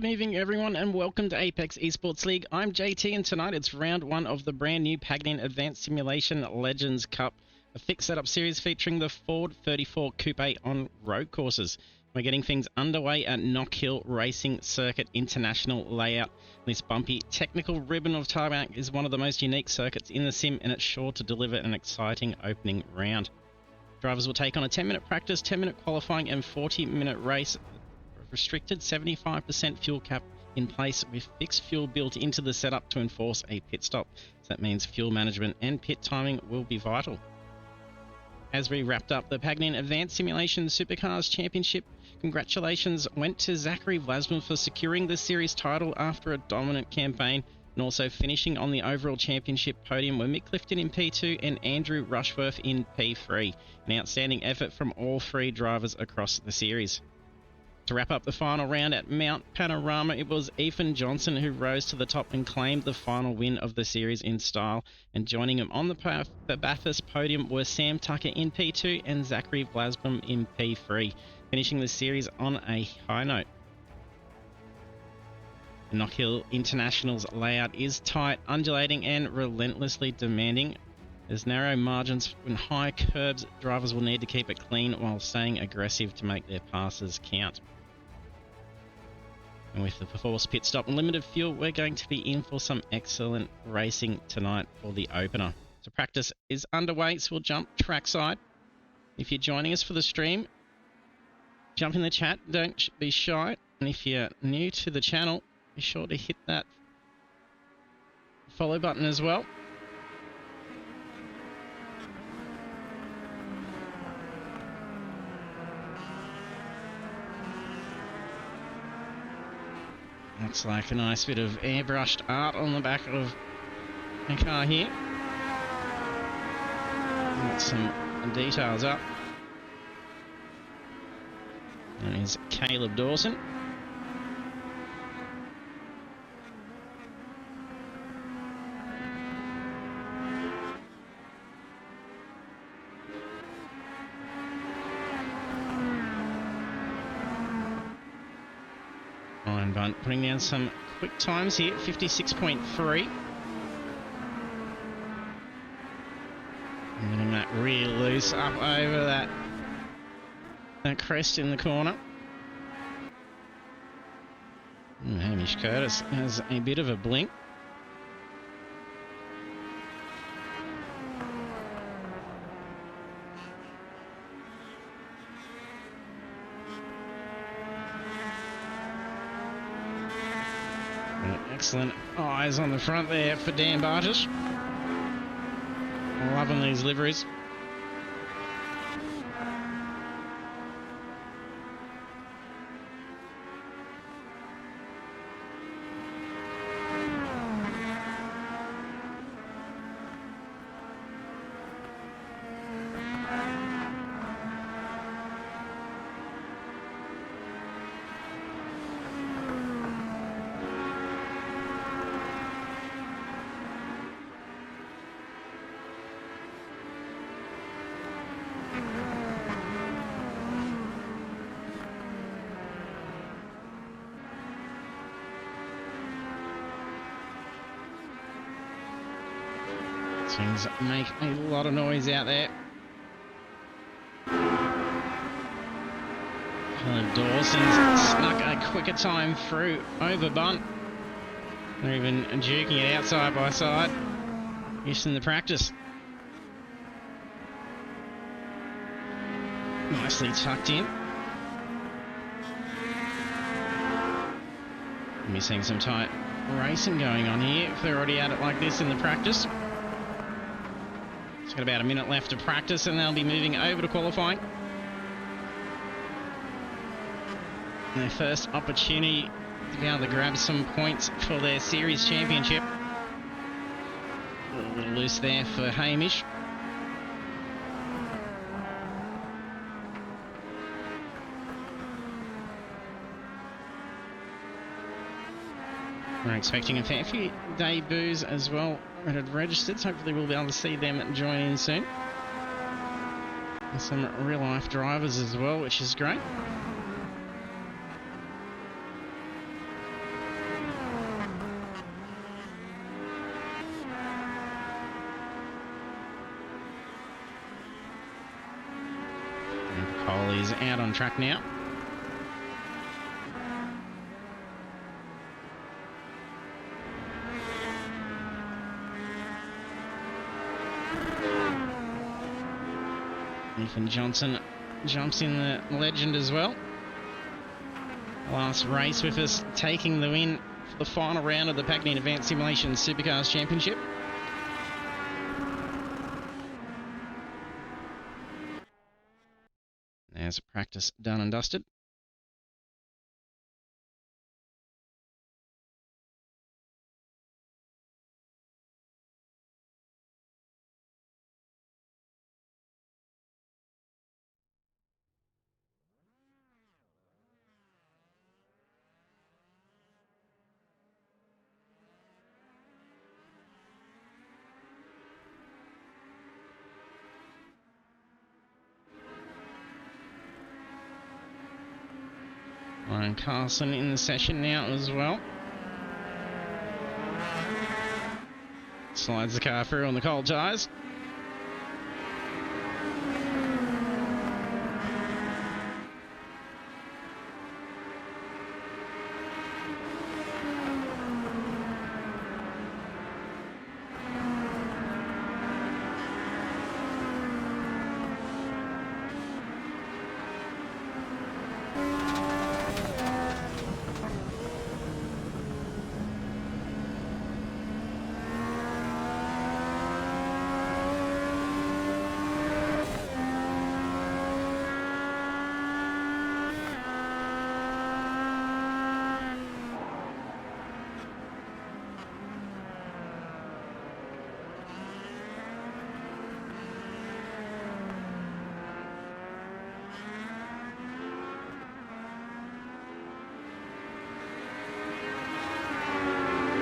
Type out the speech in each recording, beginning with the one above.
Good evening, everyone, and welcome to Apex Esports League. I'm JT, and tonight it's round one of the brand new Pagnian Advanced Simulation Legends Cup, a fixed setup series featuring the Ford 34 Coupe on road courses. We're getting things underway at Knockhill Racing Circuit International layout. This bumpy technical ribbon of tarmac is one of the most unique circuits in the sim, and it's sure to deliver an exciting opening round. Drivers will take on a 10-minute practice, 10-minute qualifying, and 40-minute race. Restricted 75% fuel cap in place with fixed fuel built into the setup to enforce a pit stop. So that means fuel management and pit timing will be vital. As we wrapped up the Pagnian Advanced Simulation Supercars Championship, congratulations went to Zachary Vlasman for securing the series title after a dominant campaign, and also finishing on the overall championship podium were Mick Clifton in P2 and Andrew Rushworth in P3. An outstanding effort from all three drivers across the series. To wrap up the final round at Mount Panorama, it was Ethan Johnson who rose to the top and claimed the final win of the series in style. And joining him on the Bathurst podium were Sam Tucker in P2 and Zachary Vlasman in P3, finishing the series on a high note. The Knockhill International's layout is tight, undulating and relentlessly demanding. There's narrow margins and high curbs. Drivers will need to keep it clean while staying aggressive to make their passes count. And with the forced pit stop and limited fuel, we're going to be in for some excellent racing tonight for the opener. So practice is underway, so we'll jump trackside. If you're joining us for the stream, jump in the chat, don't be shy. And if you're new to the channel, be sure to hit that follow button as well. Looks like a nice bit of airbrushed art on the back of the car here. Got some details up. That is Caleb Dawson. Ryan Bunt putting down some quick times here, 56.3. Getting that rear loose up over that crest in the corner. And Hamish Curtis has a bit of a blink. Excellent eyes on the front there for Dan Bartish. Loving these liveries. Things make a lot of noise out there. Dawson's snuck a quicker time through over Bunt. They're even juking it out side by side. Using the practice. Nicely tucked in. We're seeing some tight racing going on here if they're already at it like this in the practice. Got about a minute left to practice and they'll be moving over to qualifying. Their first opportunity to be able to grab some points for their series championship. A little loose there for Hamish. We're expecting a fair few debuts as well that had registered, so hopefully we'll be able to see them join in soon. And some real life drivers as well, which is great. out on track now. Ethan Johnson jumps in the legend as well. Last race with us, taking the win for the final round of the Pagnian Advanced Simulation Supercars Championship. There's practice done and dusted. Ryan Carlson in the session now as well. Slides the car through on the cold tyres.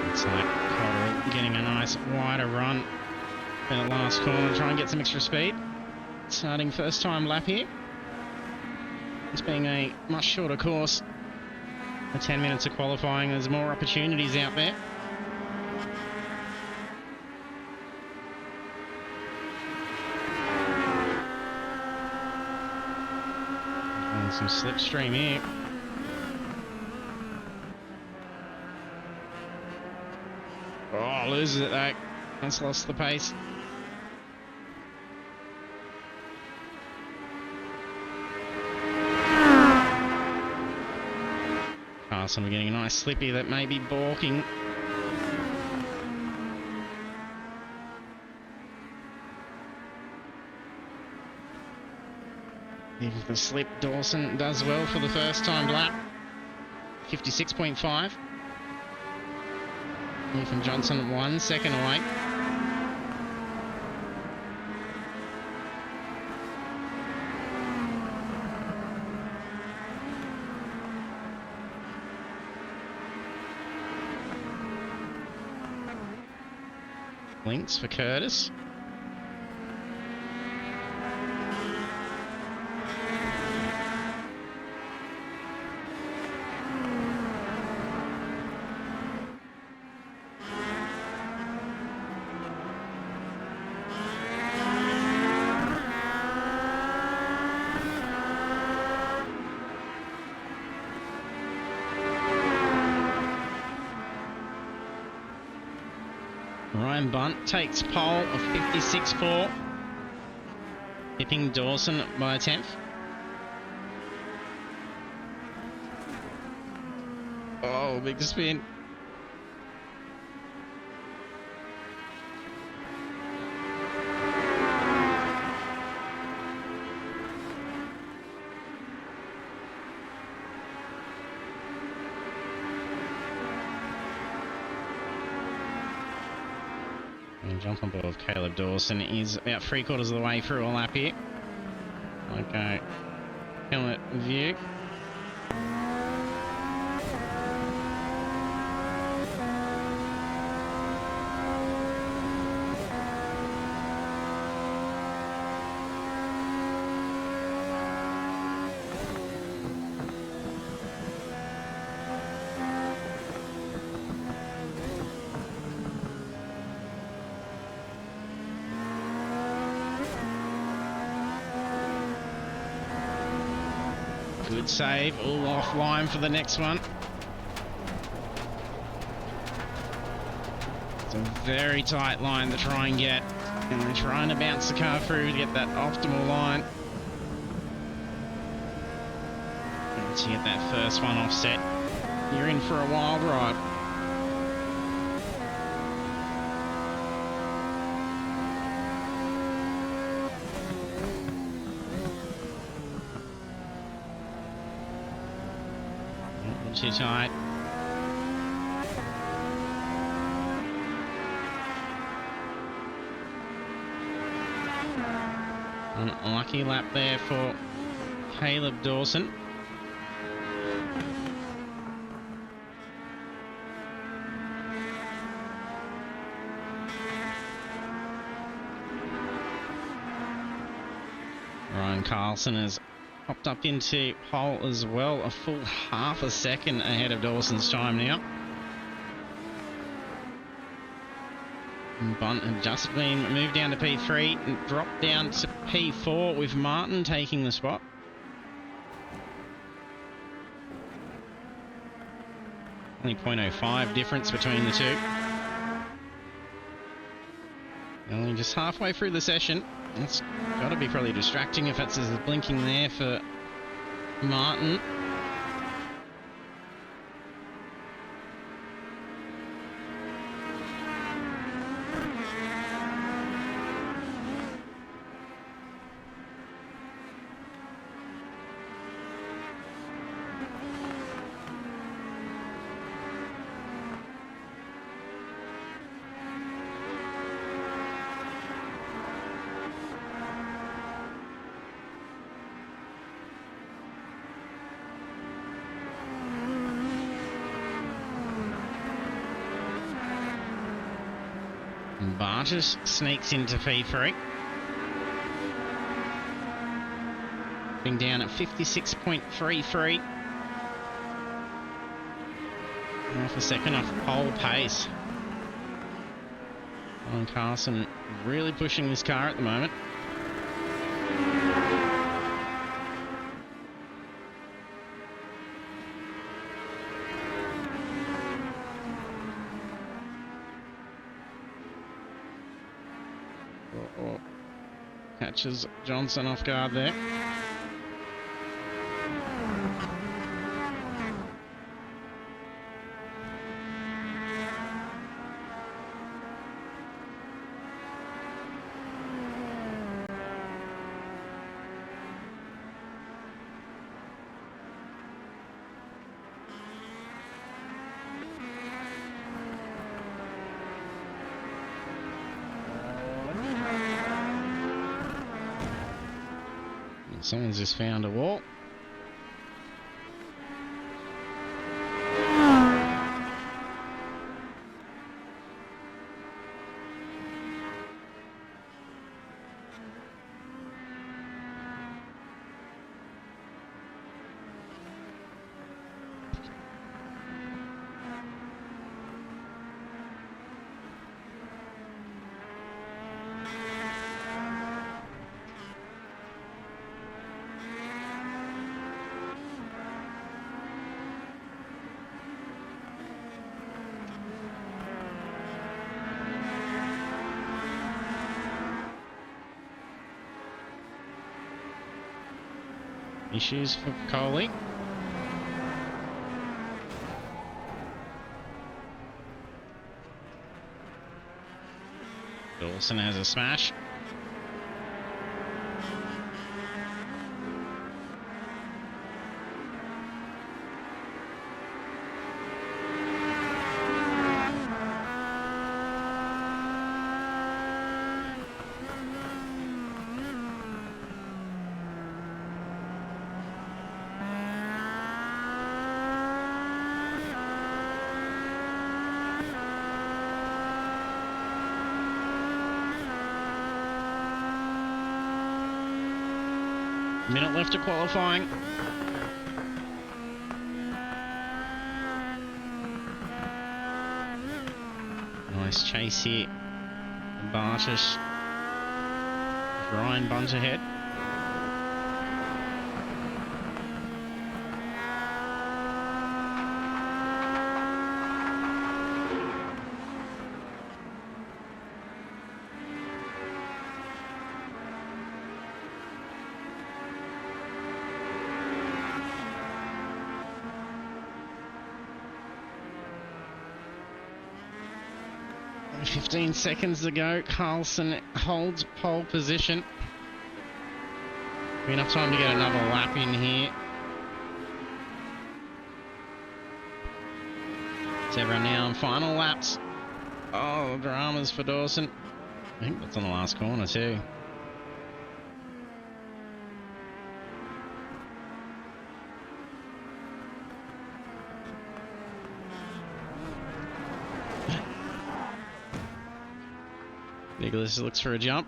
Looks like Cotterill getting a nice wider run in the last corner, try and get some extra speed. Starting first time lap here. It's being a much shorter course. The 10 minutes of qualifying, there's more opportunities out there. And some slipstream here. Oh, loses it though. That's lost the pace. Carson, we're getting a nice slippy that may be balking. If the slip, Dawson does well for the first time lap. 56.5. Ethan Johnson 1 second away. Links for Curtis. Ryan Bunt takes pole of 56.4, hipping Dawson by a tenth. Oh, big spin. Jump on board of Caleb Dawson is about 3/4 of the way through a lap here. Okay, helmet view. Good save. All offline for the next one. It's a very tight line to try and get. And they're trying to bounce the car through to get that optimal line. Once you get that first one offset, you're in for a wild ride. Not too tight. Unlucky lap there for Caleb Dawson. Ryan Carlson has popped up into pole as well, a full half a second ahead of Dawson's time now. Bunt had just been moved down to P3 and dropped down to P4 with Martin taking the spot. Only 0.05 difference between the two. Only just halfway through the session. It's got to be probably distracting if it's blinking there for Martin. Bartis sneaks into P3. Being down at 56.33. Half a second off pole pace. Alan Carson really pushing this car at the moment. Catches Johnson off guard there. Someone's just found a wall. Issues for Coley. Dawson has a smash. Minute left to qualifying. Nice chase here. Bartis. Ryan Bunt ahead. 15 seconds to go. Carlson holds pole position. Enough time to get another lap in here. It's everyone now on final laps. Oh, dramas for Dawson. I think that's on the last corner too. Nicholas looks for a jump.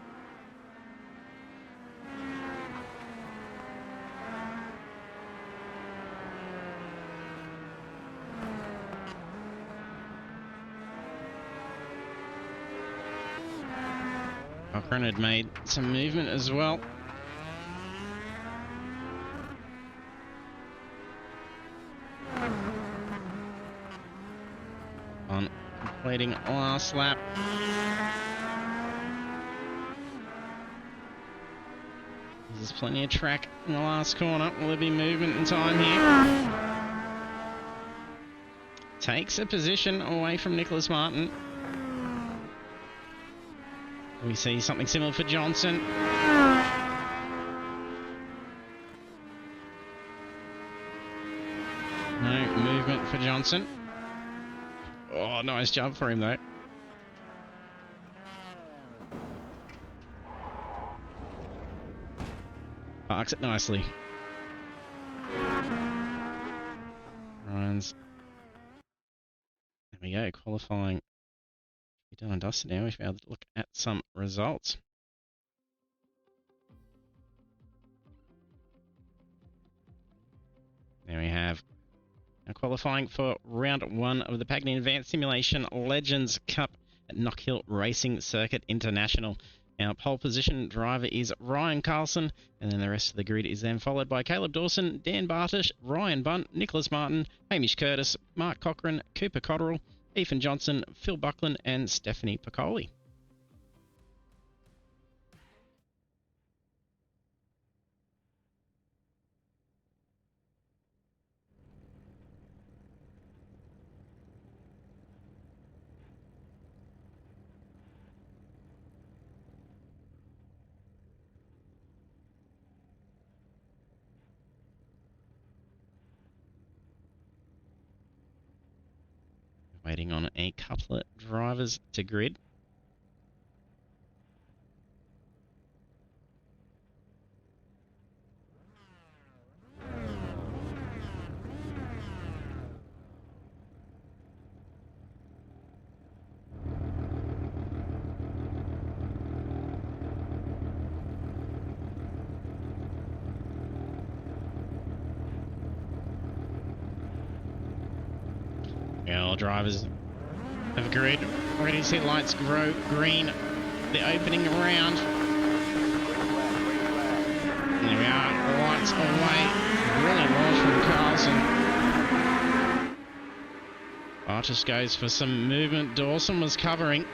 Cochran had made some movement as well. On completing last lap. There's plenty of track in the last corner. Will there be movement in time here? Takes a position away from Nicholas Martin. We see something similar for Johnson. No movement for Johnson. Oh, nice jump for him though. Parks it nicely. Ryan's. There we go, qualifying. Done and dusted now. We should be able to look at some results. There we have now qualifying for round 1 of the Pagnian Advanced Simulation Legends Cup at Knockhill Racing Circuit International. Our pole position driver is Ryan Carlson, and then the rest of the grid is then followed by Caleb Dawson, Dan Bartish, Ryan Bunt, Nicholas Martin, Hamish Curtis, Mark Cochran, Cooper Cotterill, Ethan Johnson, Phil Buckland, and Stephanie Piccoli. Waiting on a couple of drivers to grid. All drivers have agreed. Already see lights grow green. The opening round. There we are. Lights away. Brilliant launch from Carlson. Artis goes for some movement. Dawson was covering.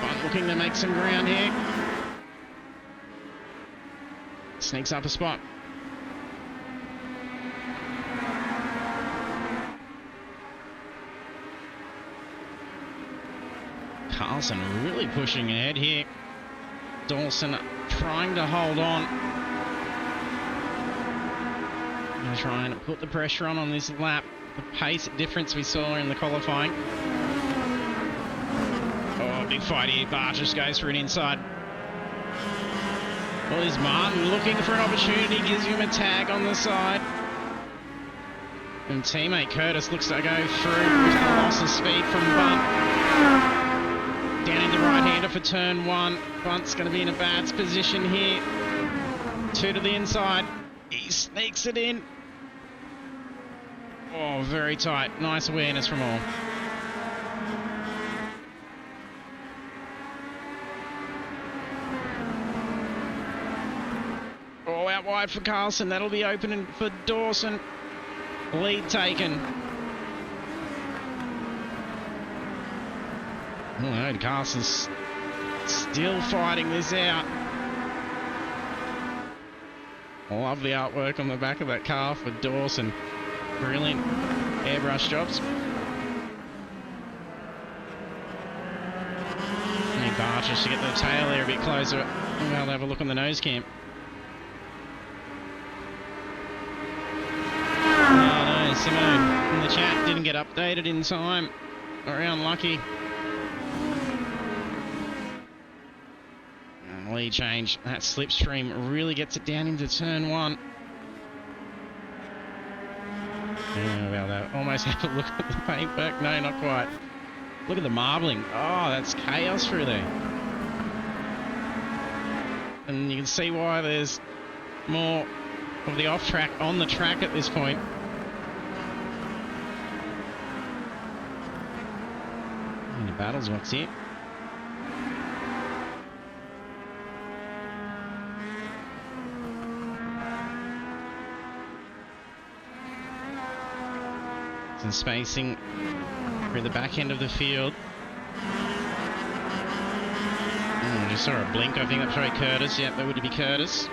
Bunt looking to make some ground here. Sneaks up a spot. Carlson really pushing ahead here. Dawson trying to hold on. Going to try and put the pressure on this lap. The pace difference we saw in the qualifying. Oh, big fight here. Barges goes for an inside. Well, is Martin looking for an opportunity, gives him a tag on the side. And teammate Curtis looks to go through with a loss of speed from Bunt. Down into right-hander for turn 1. Bunt's going to be in a bad position here. 2 to the inside. He sneaks it in. Oh, very tight. Nice awareness from all. Out wide for Carlson. That'll be opening for Dawson. Lead taken. Oh, no, Carlson's still fighting this out. Lovely artwork on the back of that car for Dawson. Brilliant airbrush jobs. Need Barters to get the tail there a bit closer. We'll have a look on the nose cam. Oh no, Simo in the chat didn't get updated in time. Very unlucky. Lead change. That slipstream really gets it down into turn 1. Well, they almost have a look at the paintwork. No, not quite. Look at the marbling. Oh, that's chaos through there. And you can see why there's more of the off-track on the track at this point. And the battle's what's here. Some spacing through the back end of the field. I just saw a blink. I think that's probably Curtis. Yep, that would be Curtis.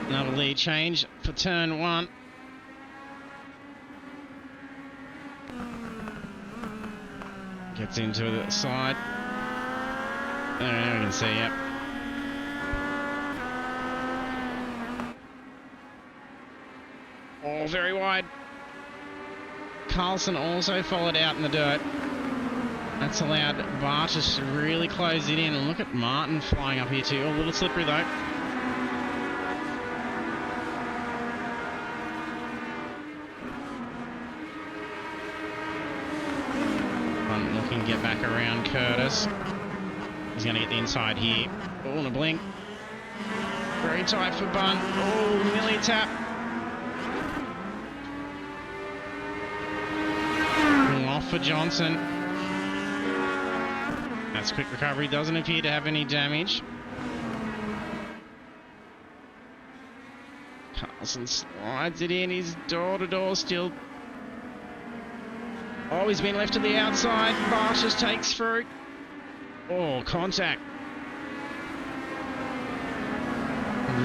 Another lead change for turn 1. Gets into the side. There we can see, yep. Oh, very wide. Carlson also followed out in the dirt. That's allowed Barters to really close it in. And look at Martin flying up here too. Oh, a little slippery though. Hunt looking to get back around Curtis. He's going to get the inside here. Oh, and a blink. Very tight for Bunt. Oh, nearly a tap. Off for Johnson. That's quick recovery. Doesn't appear to have any damage. Carlson slides it in. He's door-to-door still. Oh, he's been left to the outside. Barters takes through. Oh, contact.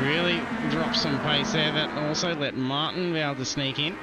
Really dropped some pace there. That also let Martin be able to sneak in.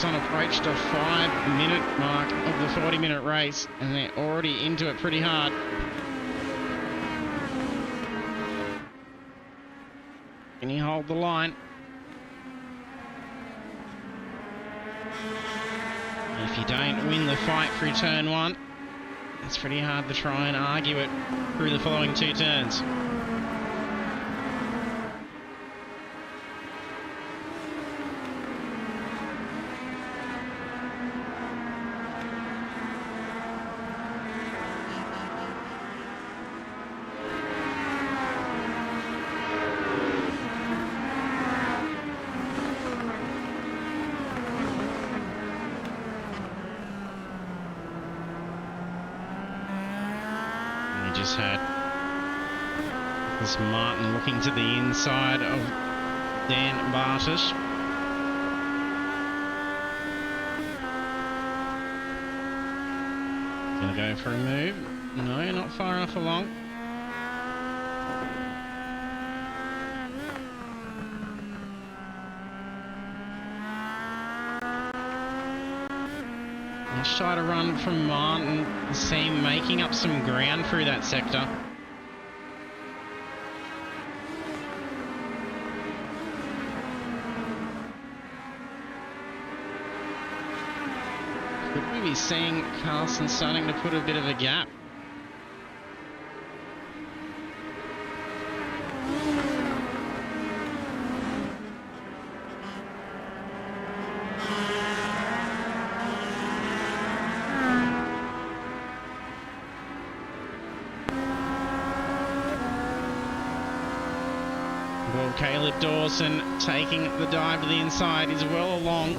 On approach to 5-minute mark of the 40-minute race, and they're already into it pretty hard. Can you hold the line? If you don't win the fight through turn 1, it's pretty hard to try and argue it through the following 2 turns. Just had this Martin looking to the inside of Dan Barters. Gonna go for a move. No, not far enough along. Let's try to run from Martin. See him making up some ground through that sector. Could we be seeing Carlson starting to put a bit of a gap? Oh, Caleb Dawson taking the dive to the inside. He's well along.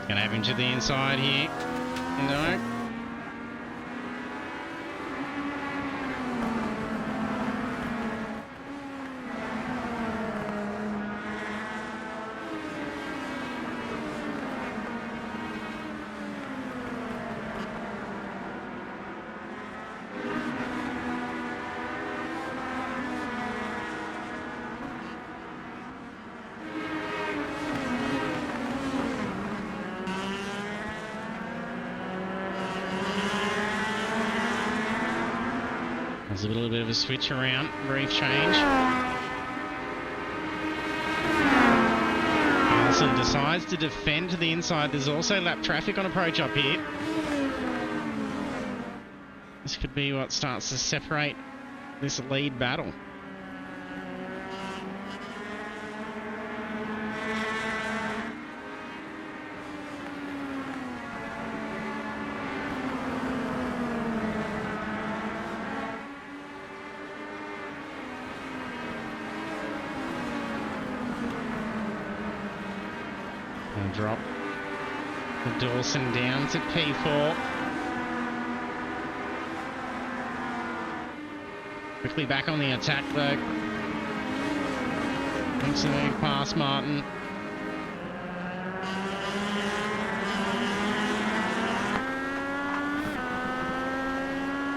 Gonna have him to the inside here. No. There's a little bit of a switch around, brief change. Carlson decides to defend to the inside. There's also lap traffic on approach up here. This could be what starts to separate this lead battle. And drop the Dawson down to P4. Quickly back on the attack though. Makes a move past Martin.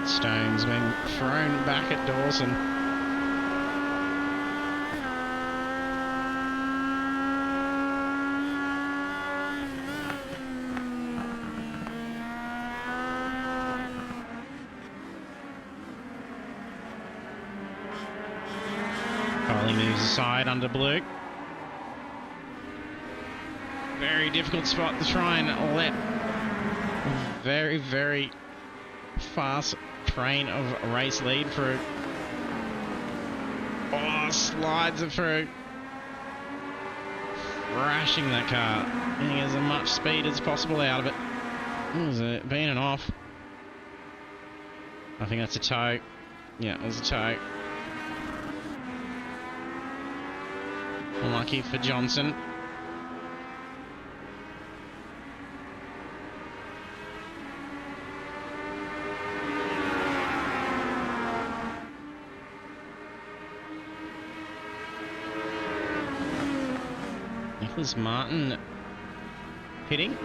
Stone's being thrown back at Dawson. Moves aside under blue. Very difficult spot to try and let a very, very fast train of race lead through. Oh, slides it through. Crashing that car. Getting as much speed as possible out of it. Was it being an off? I think that's a tow. Yeah, it was a tow. Unlucky for Johnson. Nicholas Martin pitting.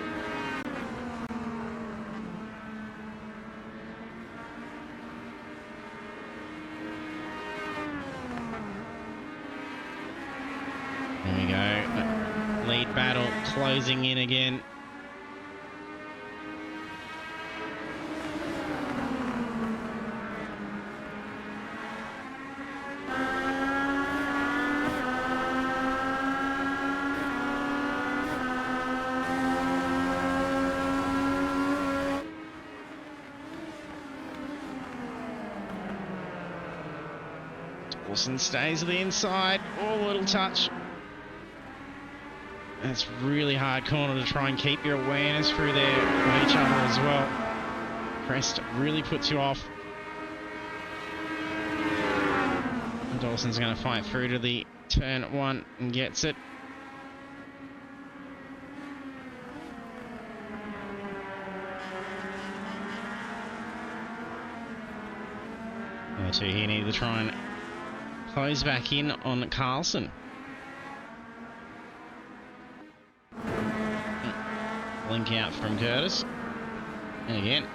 There we go. Lead battle closing in again. Dawson stays to the inside. Oh, a little touch. That's really hard corner to try and keep your awareness through there of each other as well. Crest really puts you off. And Dawson's going to fight through to the turn one and gets it. The two here need to try and close back in on Carlson. Link out from Curtis. And again.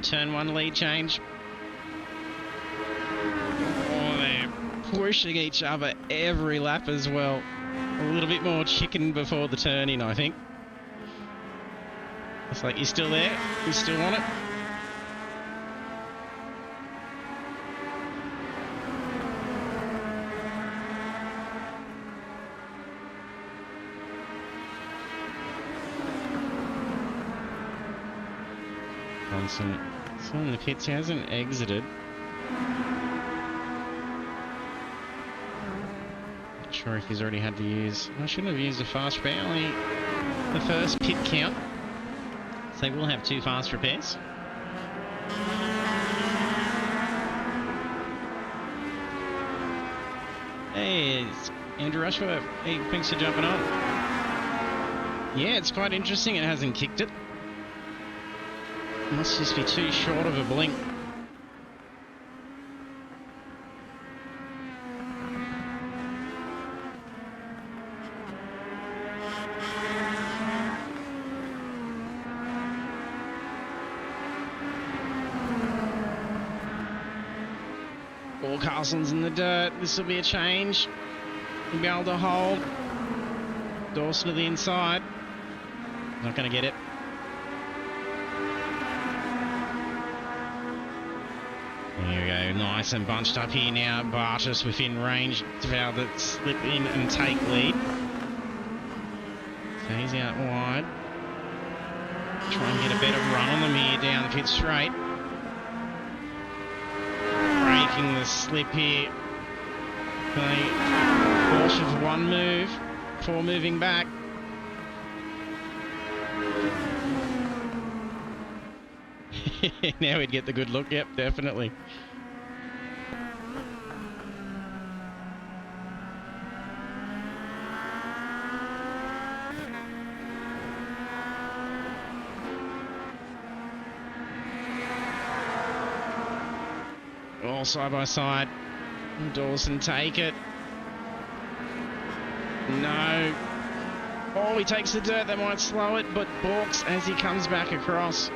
Turn one lead change. Oh, they're pushing each other every lap as well. A little bit more chicken before the turn in, I think. It's like, you're still there? You still want it? Johnson. Still in the pits. He hasn't exited. Not sure if he's already had to use... I shouldn't have used a fast repair. Only the first pit count. So we'll have 2 fast repairs. Hey, it's Andrew Rushworth. Hey, thanks for jumping on. Yeah, it's quite interesting. It hasn't kicked it. Must just be too short of a blink. All Carlson's in the dirt. This will be a change. He'll be able to hold. Dawson to the inside. Not going to get it. There we go. Nice and bunched up here now. Bartis within range to be able to slip in and take lead. So he's out wide. Try and get a better run on them here down the pit straight. Breaking the slip here. Cautious of one move before moving back. Now we'd get the good look. Yep, definitely. All side by side. Dawson take it. No. Oh, he takes the dirt. That might slow it, but balks as he comes back across.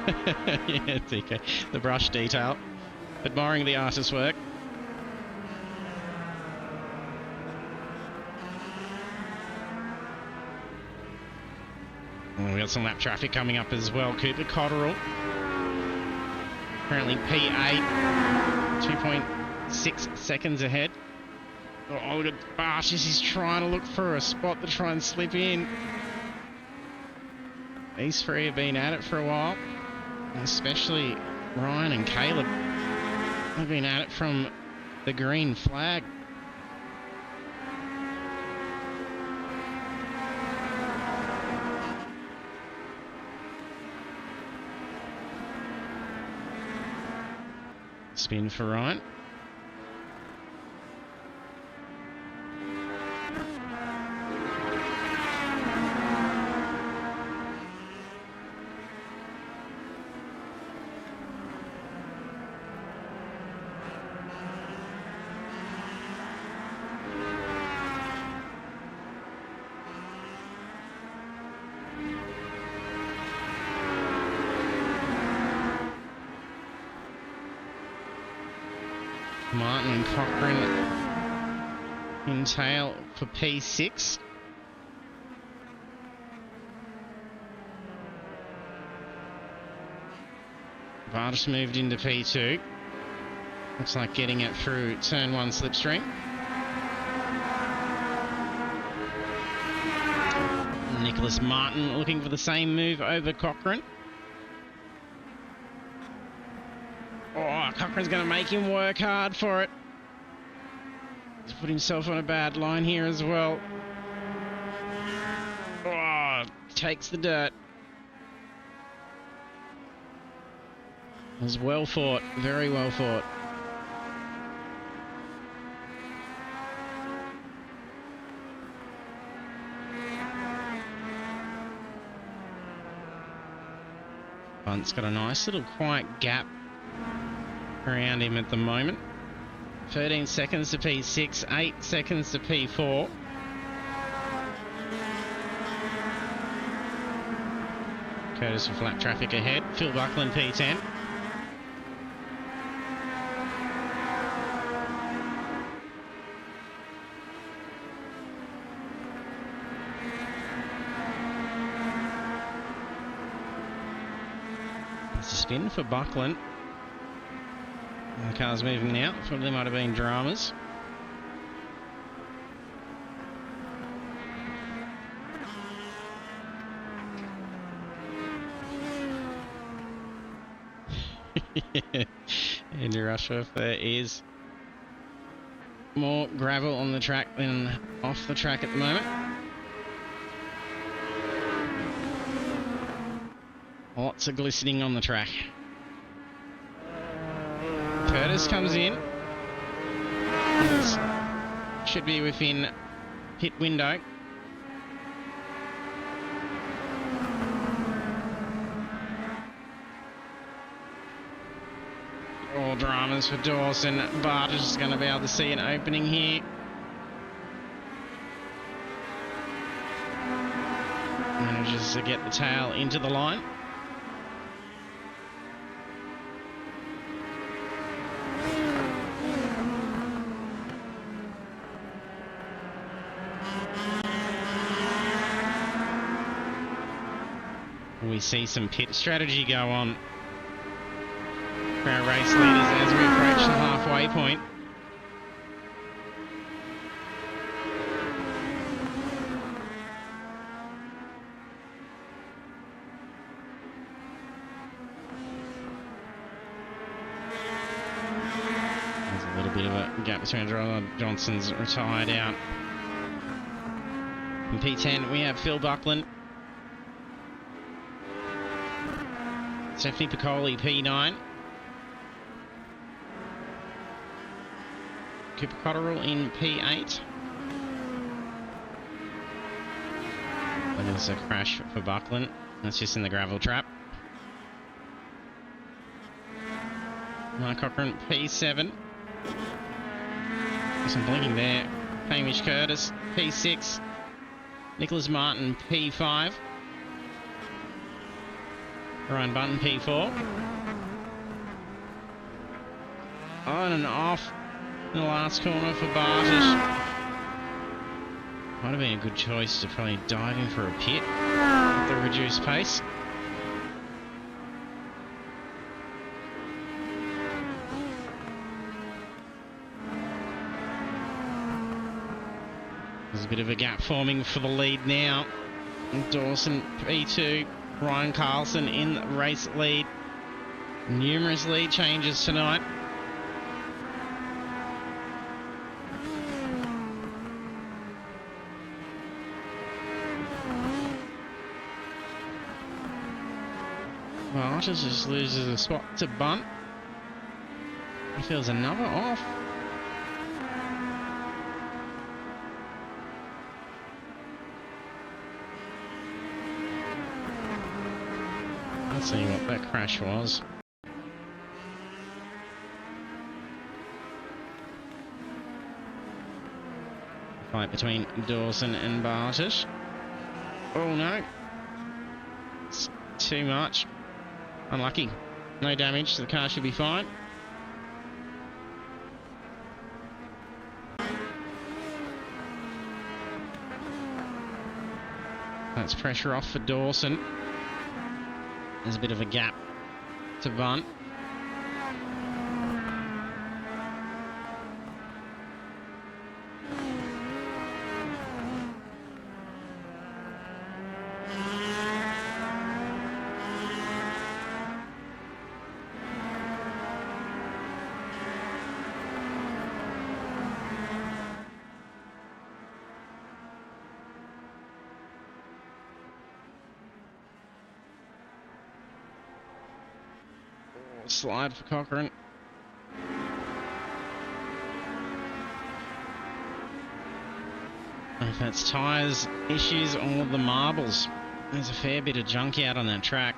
Yeah, TK. The brush detail. Admiring the artist's work. Oh, we got some lap traffic coming up as well. Cooper Cotterill. Currently P8. 2.6 seconds ahead. Oh, look at Barshis. He's trying to look for a spot to try and slip in. These three have been at it for a while. Especially Ryan and Caleb have been at it from the green flag. Spin for Ryan. Martin and Cochrane in tail for P6. Bartis moved into P2. Looks like getting it through turn 1 slipstream. Nicholas Martin looking for the same move over Cochrane. Oh, Cochrane's going to make him work hard for it. He's put himself on a bad line here as well. Oh, takes the dirt. It was well fought, very well fought. Bunt's got a nice little quiet gap around him at the moment. 13 seconds to P6, 8 seconds to P4. Curtis with lap traffic ahead. Phil Buckland P10. That's a spin for Buckland. The car's moving now. Thought there might have been dramas. Andy Rushworth, there is more gravel on the track than off the track at the moment. Lots of glistening on the track. Curtis comes in. Should be within pit window. All dramas for Dawson. Bartage is going to be able to see an opening here. Manages to get the tail into the line. We see some pit strategy go on for our race leaders as we approach the halfway point. There's a little bit of a gap between driver. Johnson's retired out. In P10 we have Phil Buckland. Stephanie Piccoli, P9. Cooper Cotterill in P8. And there's a crash for Buckland. That's just in the gravel trap. Mark Cochran, P7. Some blinking there. Hamish Curtis, P6. Nicholas Martin, P5. Ryan Button, P4. On and off in the last corner for Bartage. Might have been a good choice to probably dive in for a pit at the reduced pace. There's a bit of a gap forming for the lead now. Dawson, P2. Ryan Carlson in race lead. Numerous lead changes tonight. Bartage just loses a spot to Bunt. He feels another off. Let's see what that crash was. Fight between Dawson and Bartage. Oh no. It's too much. Unlucky. No damage, so the car should be fine. That's pressure off for Dawson. There's a bit of a gap to Bunt. Slide for Cochran. If that's tyres issues or the marbles, there's a fair bit of junk out on that track.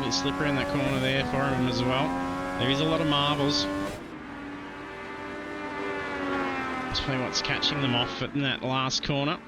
absolutely slippery in that corner there for him as well. There is a lot of marbles. That's probably what's catching them off in that last corner.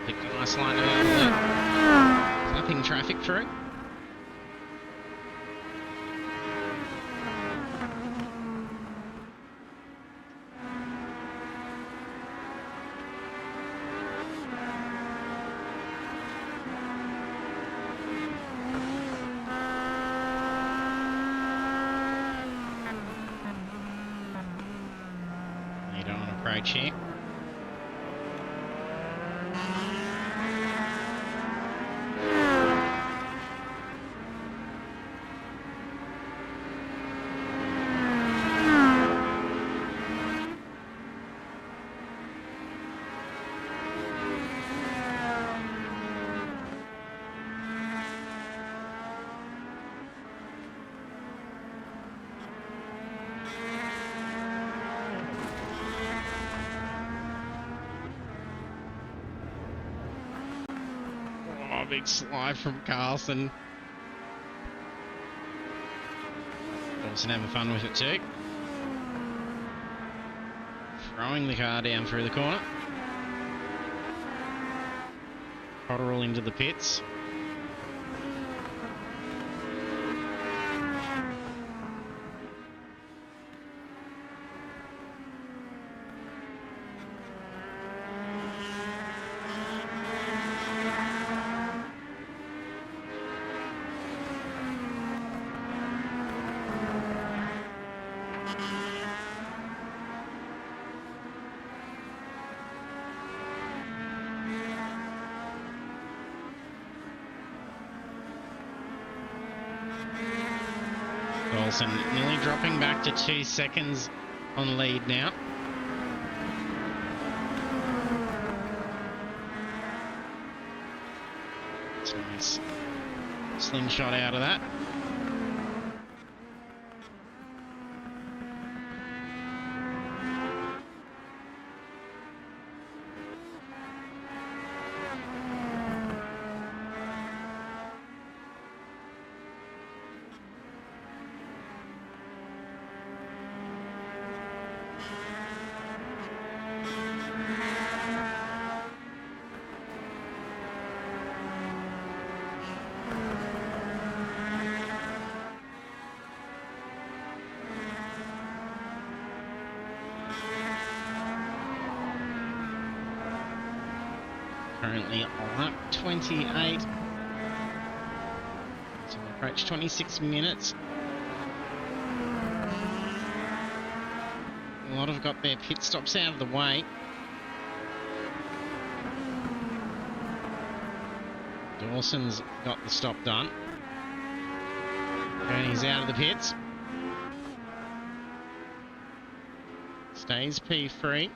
Picked a nice line of flapping traffic through. You don't want to approach here. Big slide from Carlson. Carlson having fun with it too. Throwing the car down through the corner. Potterall into the pits. Dawson nearly dropping back to 2 seconds on lead now. It's a nice slingshot out of that. Currently lap 28. So we approach 26 minutes. A lot have got their pit stops out of the way. Dawson's got the stop done. And he's out of the pits. Stays P3.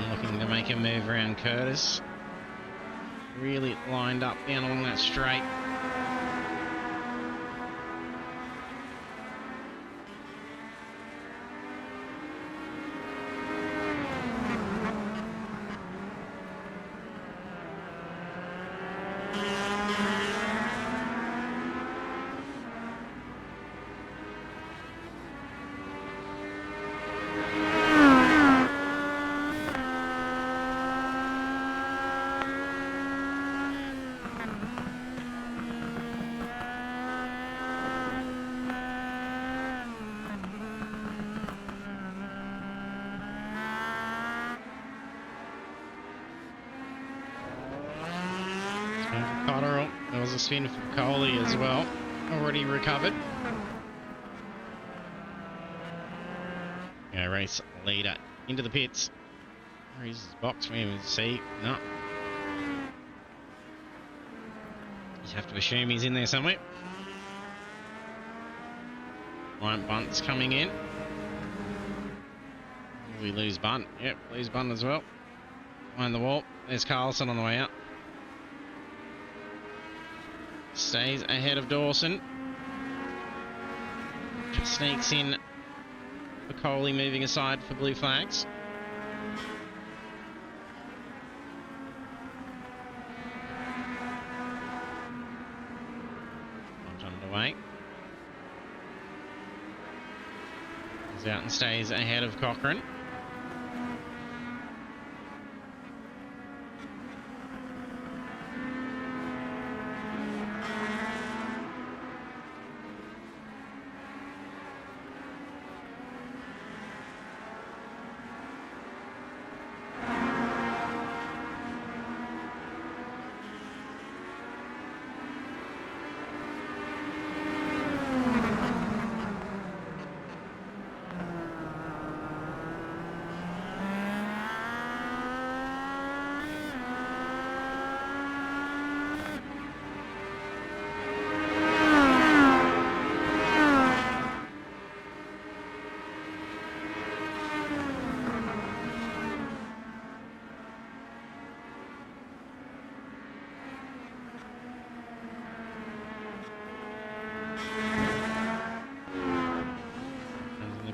Looking to make a move around Curtis. Really lined up down along that straight. Cotterill. There was a spin for Coley as well. Already recovered. Yeah, race leader into the pits. Where's his box for him to see? No. You have to assume he's in there somewhere. Right, Bunt's coming in. We lose Bunt. Yep, lose Bunt as well. Behind the wall. There's Carlson on the way out. Stays ahead of Dawson. Sneaks in for Coley, moving aside for blue flags. Underway. He's out and stays ahead of Cochrane.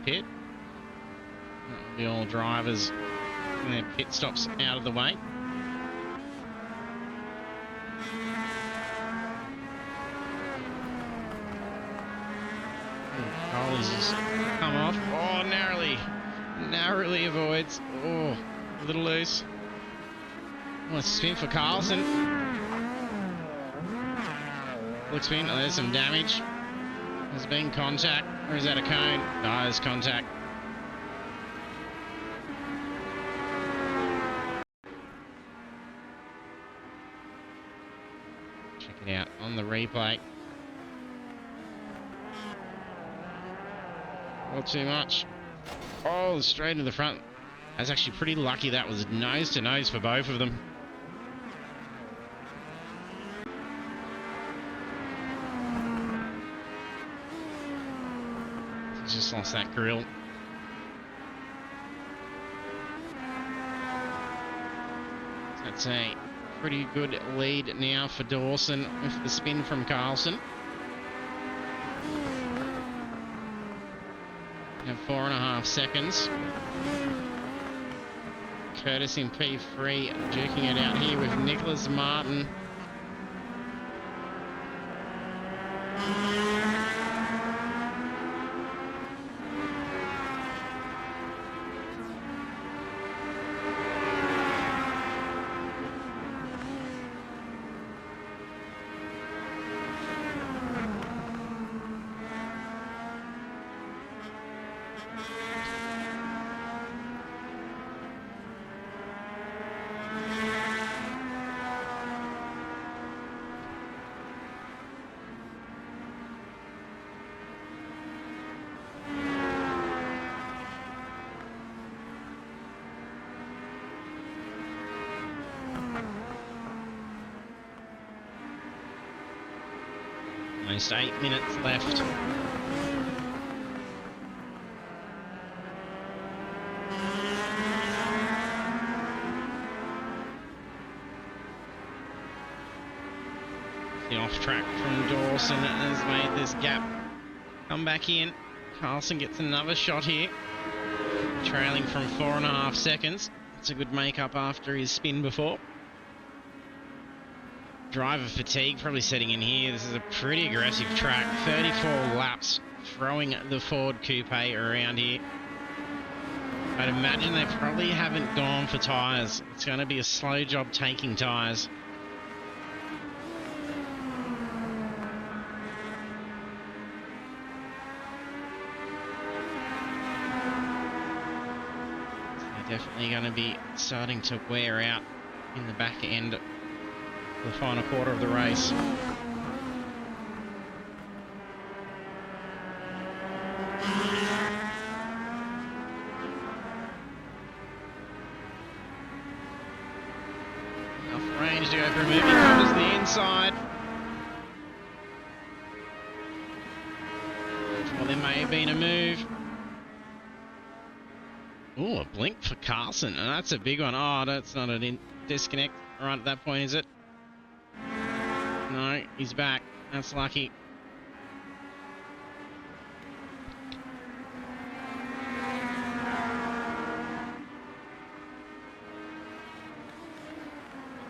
Pit. The all drivers and their pit stops out of the way. Coley's just come off. Oh, narrowly avoids. Oh, a little loose. Oh, spin for Carlson. Looks spin. Oh, there's some damage. There's been contact. Or is that a cone? No, there's contact. Check it out on the replay. Not too much. Oh, straight into the front. That's actually pretty lucky. That was nose to nose for both of them. Just lost that grill. That's a pretty good lead now for Dawson with the spin from Carlson. We have 4.5 seconds. Curtis in P3 duking it out here with Nicholas Martin. Almost 8 minutes left. The off track from Dawson has made this gap come back in. Carlson gets another shot here, trailing from 4.5 seconds. It's a good make-up after his spin before. Driver fatigue probably setting in here. This is a pretty aggressive track. 34 laps throwing the Ford Coupe around here. I'd imagine they probably haven't gone for tyres. It's going to be a slow job taking tyres. So they're definitely going to be starting to wear out in the back end the final quarter of the race. Enough range to go for a move. He covers the inside. Well, there may have been a move. Oh, a blink for Carlson, and that's a big one. Oh, that's not a disconnect right at that point, is it? No, he's back. That's lucky.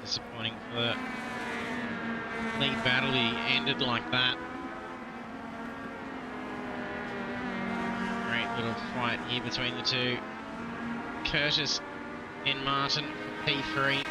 Disappointing for the lead battle. He ended like that. Great little fight here between the two. Curtis and Martin for P3.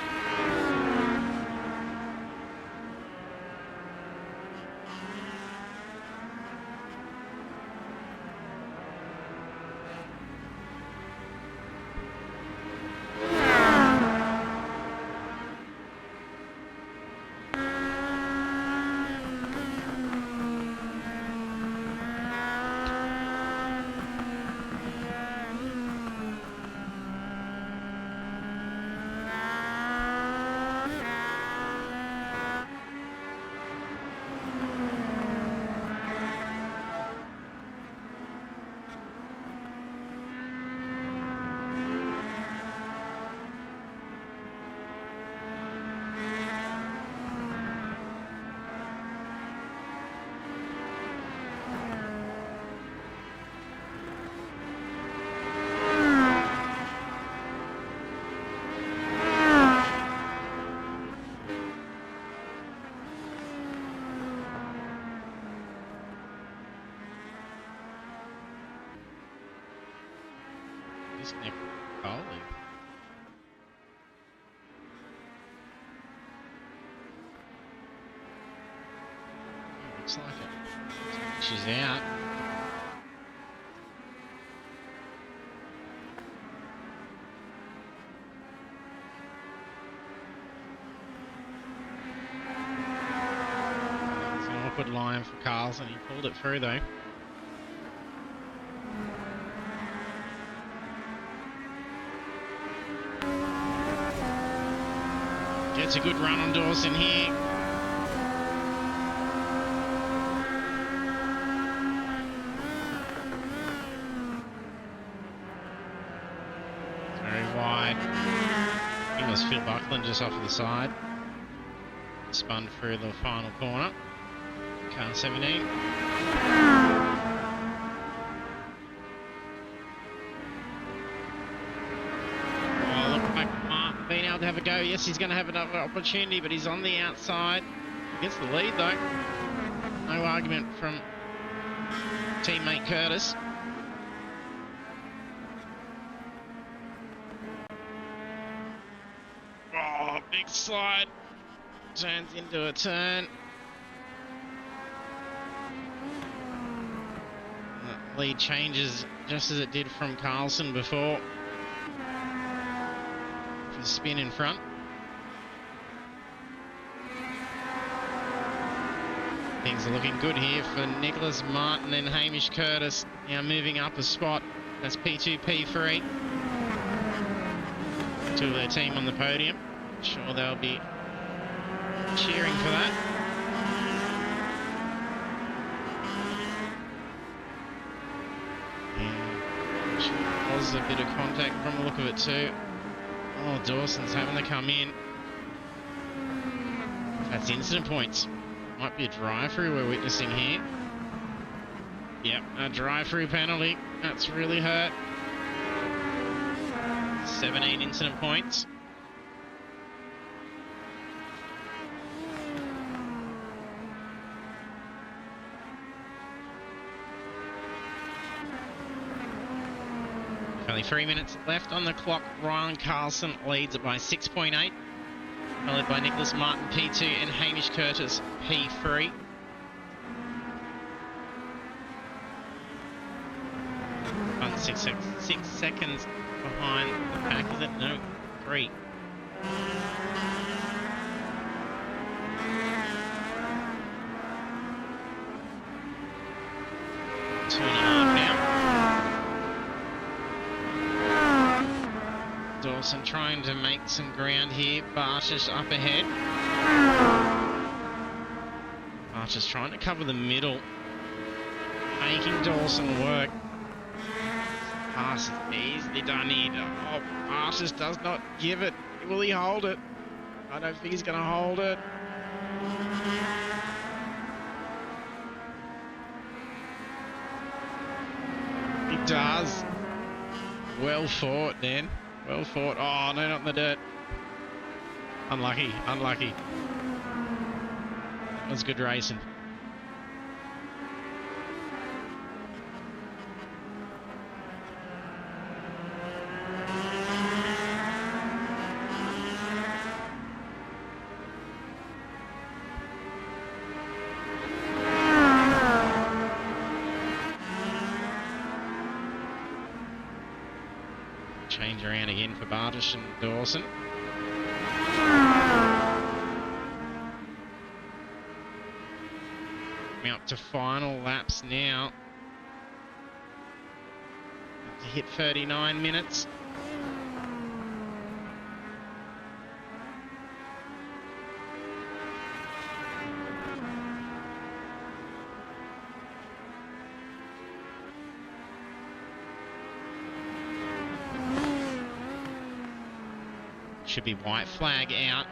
Nick Coley. Looks like it. She's out. It's an awkward line for Carlson. He pulled it through though. Gets a good run on Dawson here. It's very wide. I think it was Phil Buckland just off to the side. Spun through the final corner. Car 17. Being able to have a go. Yes, he's going to have another opportunity, but he's on the outside. Gets the lead though. No argument from teammate Curtis. Oh, big slide. Turns into a turn. The lead changes just as it did from Carlson before. Spin in front. Things are looking good here for Nicholas Martin and Hamish Curtis. Now moving up a spot. That's P2, P3. Two of their team on the podium. I'm sure they'll be cheering for that. Yeah, was a bit of contact from the look of it too. Oh, Dawson's having to come in. That's incident points. Might be a drive-through we're witnessing here. Yep, a drive-through penalty. That's really hurt. 17 incident points. Only 3 minutes left on the clock. Ryan Carlson leads it by 6.8. Followed by Nicholas Martin, P2, and Hamish Curtis, P3. About 6 seconds behind the pack, is it? No, 3. turning now. Dawson trying to make some ground here. Bartish up ahead. Bartish trying to cover the middle. Making Dawson work. Pass is easily done here. Oh, Bartish does not give it. Will he hold it? I don't think he's going to hold it. He does. Well fought then. Well fought. Oh, no, not in the dirt. Unlucky, unlucky. That was good racing. Change around again for Bartish and Dawson. Coming up to final laps now. To hit 39 minutes. Should be white flag out.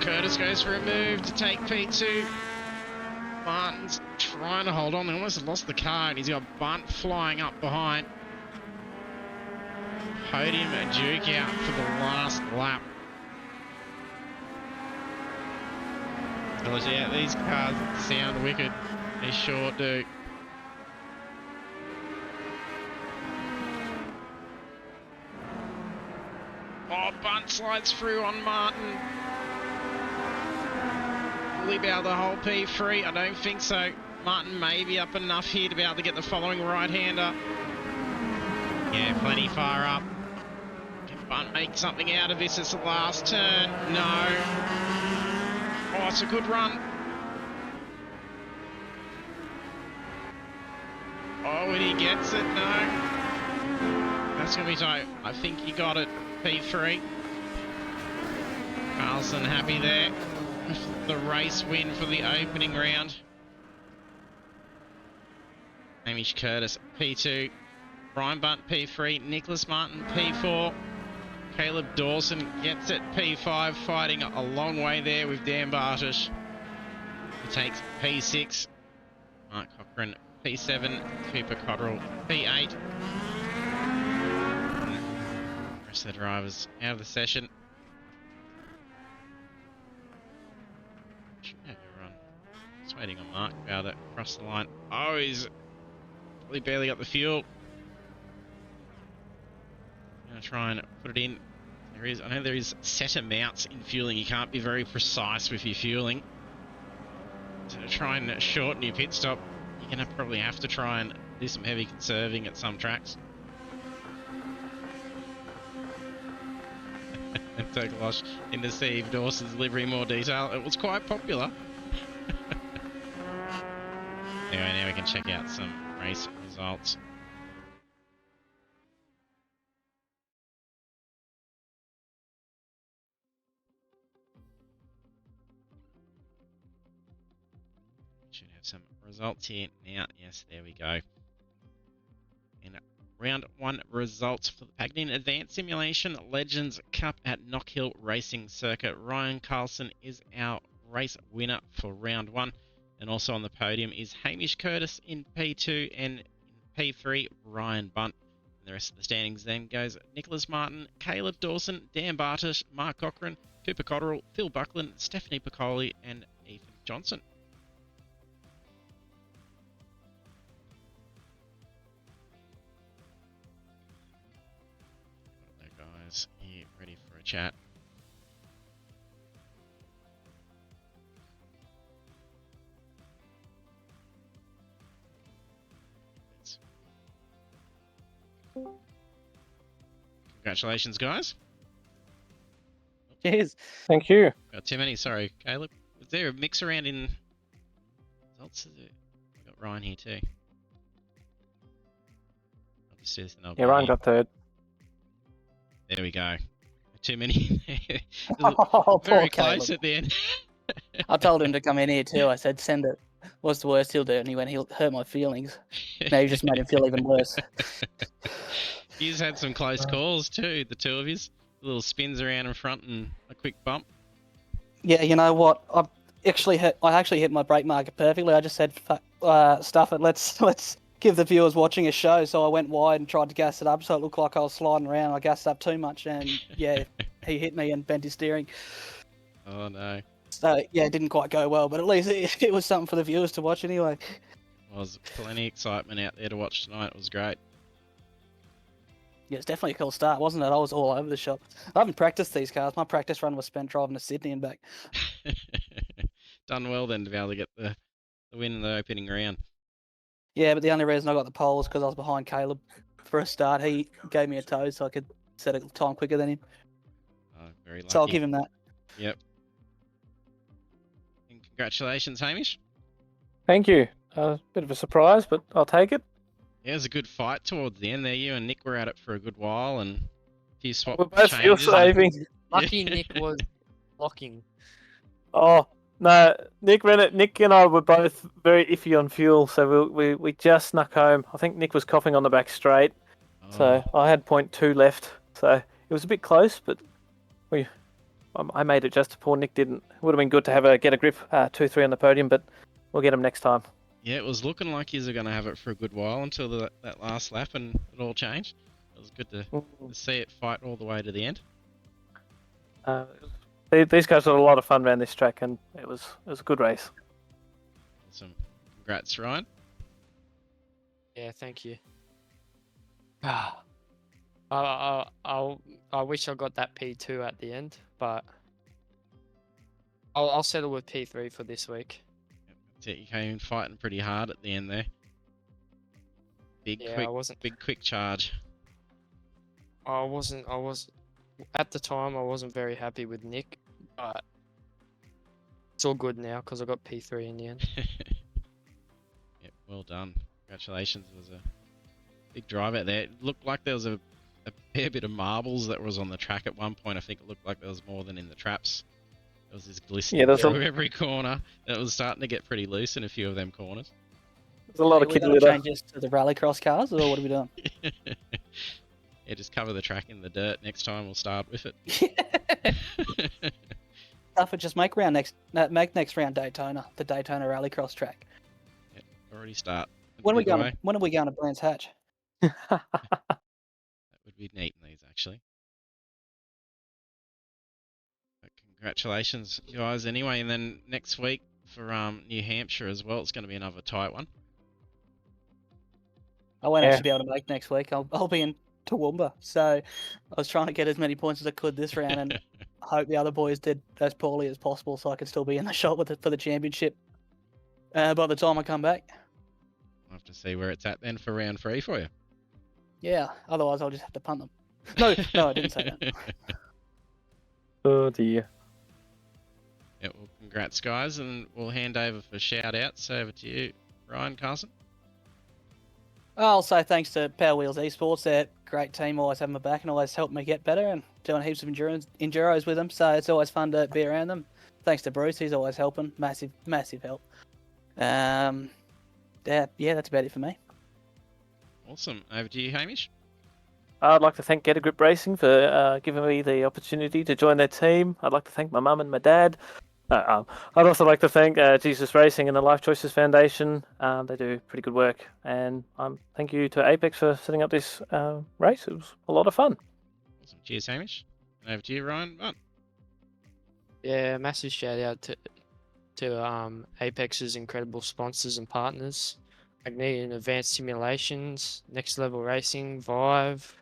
Curtis goes for a move to take P2. Martin's trying to hold on. They almost lost the car, and he's got Bunt flying up behind. Podium and Duke out for the last lap. Tells you, yeah, these cars sound wicked. They sure do. Oh, Bunt slides through on Martin. Will he be able to hold P3? I don't think so. Martin may be up enough here to be able to get the following right-hander. Yeah, plenty far up. Can Bunt make something out of this? It's the last turn. No. Oh, it's a good run. Oh, and he gets it. No. That's going to be tight. I think he got it. P3. Carlson happy there. The race win for the opening round. Hamish Curtis, P2. Brian Bunt, P3. Nicholas Martin, P4. Caleb Dawson gets it, P5. Fighting a long way there with Dan Bartish. He takes P6. Mark Cochran, P7. Cooper Cotterill, P8. The rest of the drivers out of the session. Should have everyone. Just waiting on Mark about it. Cross the line. Oh, he's probably barely got the fuel. Gonna try and put it in. There is, I know there is set amounts in fueling. You can't be very precise with your fueling. To try and shorten your pit stop, you're gonna probably have to try and do some heavy conserving at some tracks. And Tokolosh in to see Dawson's livery in more detail. It was quite popular. Anyway, now we can check out some race results. Should have some results here now. Yes, there we go. And round one results for the Pagnian Advanced Simulation Legends Cup at Knockhill Racing Circuit. Ryan Carlson is our race winner for round one. And also on the podium is Hamish Curtis in P2 and in P3, Ryan Bunt. And the rest of the standings then goes Nicholas Martin, Caleb Dawson, Dan Bartish, Mark Cochran, Cooper Cotterill, Phil Buckland, Stephanie Piccoli, and Ethan Johnson. There, guys, here ready for a chat. Congratulations, guys. Cheers. Thank you. Got too many, sorry. Caleb, is there a mix around in results? I've got Ryan here too. I'll just do this and I'll Yeah, be Ryan here. got third. There we go. Too many. Oh, Very poor close Caleb. at the end. I told him to come in here too. I said, send it. What's the worst he'll do? And he went, he'll hurt my feelings. Now you just made him feel even worse. He's had some close calls too, the two of yous. Little spins around in front and a quick bump. Yeah, you know what? I actually hit my brake marker perfectly. I just said, stuff it. Let's give the viewers watching a show. So I went wide and tried to gas it up, so it looked like I was sliding around. I gassed up too much, and yeah, he hit me and bent his steering. Oh no. So yeah, it didn't quite go well, but at least it was something for the viewers to watch anyway. There was plenty of excitement out there to watch tonight. It was great. Yeah, it's definitely a cool start, wasn't it? I was all over the shop. I haven't practiced these cars. My practice run was spent driving to Sydney and back. Done well then to be able to get the win in the opening round. Yeah, but the only reason I got the pole was because I was behind Caleb for a start. He gave me a toe so I could set a time quicker than him. Oh, very lucky. So I'll give him that. Yep. And congratulations, Hamish. Thank you. Bit of a surprise, but I'll take it. Yeah, it was a good fight towards the end there. You and Nick were at it for a good while, and a few swap We're both fuel changes. saving. Lucky Nick was blocking. Oh no, Nick ran it. Nick and I were both very iffy on fuel, so we just snuck home. I think Nick was coughing on the back straight, so I had 0.2 left. So it was a bit close, but I made it just. Poor Nick didn't. It would have been good to get a grip 2-3 on the podium, but we'll get him next time. Yeah, it was looking like you were going to have it for a good while until that last lap, and it all changed. It was good to see it fight all the way to the end. These guys had a lot of fun around this track, and it was a good race. Awesome. Congrats, Ryan. Yeah, thank you. I wish I got that P2 at the end, but I'll settle with P3 for this week. That's it. You came in fighting pretty hard at the end there. Big quick charge. I was at the time I wasn't very happy with Nick, but it's all good now because I got P3 in the end. Yep, well done. Congratulations. It was a big drive out there. It looked like there was a fair bit of marbles that was on the track at one point. I think it looked like there was more than in the traps. There was this glistening through every corner. It was starting to get pretty loose in a few of them corners. There's a lot of Are we kid going to litter. change this to the rallycross cars, or what are we doing? Yeah, just cover the track in the dirt. Next time we'll start with it. Stuff it. Just make next round Daytona, the Daytona rallycross track. Yep, already start. When are we going to Brands Hatch? That would be neat in these actually. But congratulations, guys. Anyway, and then next week for New Hampshire as well, it's going to be another tight one. I won't actually be able to make next week. I'll be in Toowoomba, so I was trying to get as many points as I could this round, and hope the other boys did as poorly as possible, so I could still be in the shot with it for the championship by the time I come back. I'll have to see where it's at then for round 3 for you. Yeah, otherwise I'll just have to punt them. No, I didn't say that. Oh dear. Yeah, well, congrats, guys, and we'll hand over for shout-outs. Over to you, Ryan Carson. I'll say thanks to Power Wheels eSports. They're a great team, always have my back and always help me get better, and doing heaps of enduros with them, so it's always fun to be around them. Thanks to Bruce, he's always helping. Massive help. Yeah, that's about it for me. Awesome. Over to you, Hamish. I'd like to thank Get a Grip Racing for giving me the opportunity to join their team. I'd like to thank my mum and my dad. I'd also like to thank Jesus Racing and the Life Choices Foundation. They do pretty good work. And thank you to Apex for setting up this race. It was a lot of fun. Awesome. Cheers, Hamish. And over to you, Ryan. Yeah, massive shout out to Apex's incredible sponsors and partners. Pagnian Advanced Simulations, Next Level Racing, Vive,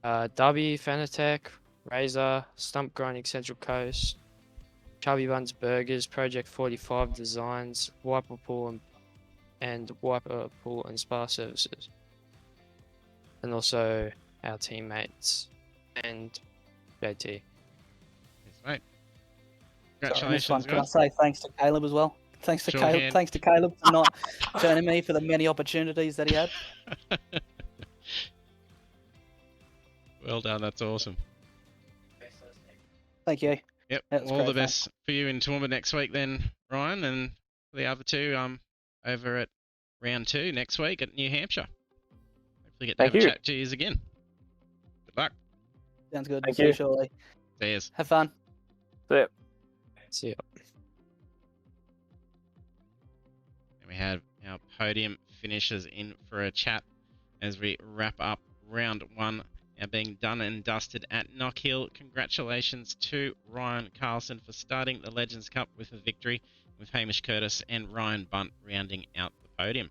W, Fanatec, Razor, Stump Grinding Central Coast, Chubby Buns Burgers, Project 45 Designs, Wiper Pool and Spa Services. and also our teammates and JT. Yes, mate. Sorry, on this one, Congratulations, can I guys. say thanks to Caleb as well? Thanks to Sure Caleb. can. Thanks to Caleb for not turning me for the many opportunities that he had. Well done. That's awesome. Thank you. Yep. That was All great the fun. best for you in tournament next week, then, Ryan, and the other two over at round 2 next week at New Hampshire. Hopefully, get to Thank have a you. chat to you again. Good luck. Sounds good. Thank See you you. shortly. Cheers. Have fun. So, See ya. And we have our podium finishers in for a chat as we wrap up round 1. Now being done and dusted at Knockhill. Congratulations to Ryan Carlson for starting the Legends Cup with a victory, with Hamish Curtis and Ryan Bunt rounding out the podium.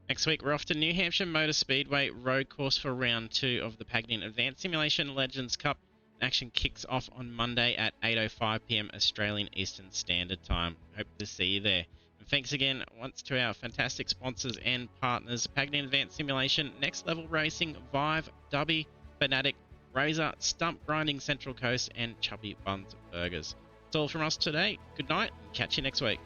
Next week, we're off to New Hampshire Motor Speedway road course for round 2 of the Pagnian Advanced Simulation Legends Cup. Action kicks off on Monday at 8:05 PM Australian Eastern Standard Time. Hope to see you there. And thanks again once to our fantastic sponsors and partners: Pagnian Advanced Simulation, Next Level Racing, Vive, Dubby, Fanatic, Razor, Stump Grinding Central Coast, and Chubby Buns Burgers. That's all from us today. Good night, and catch you next week.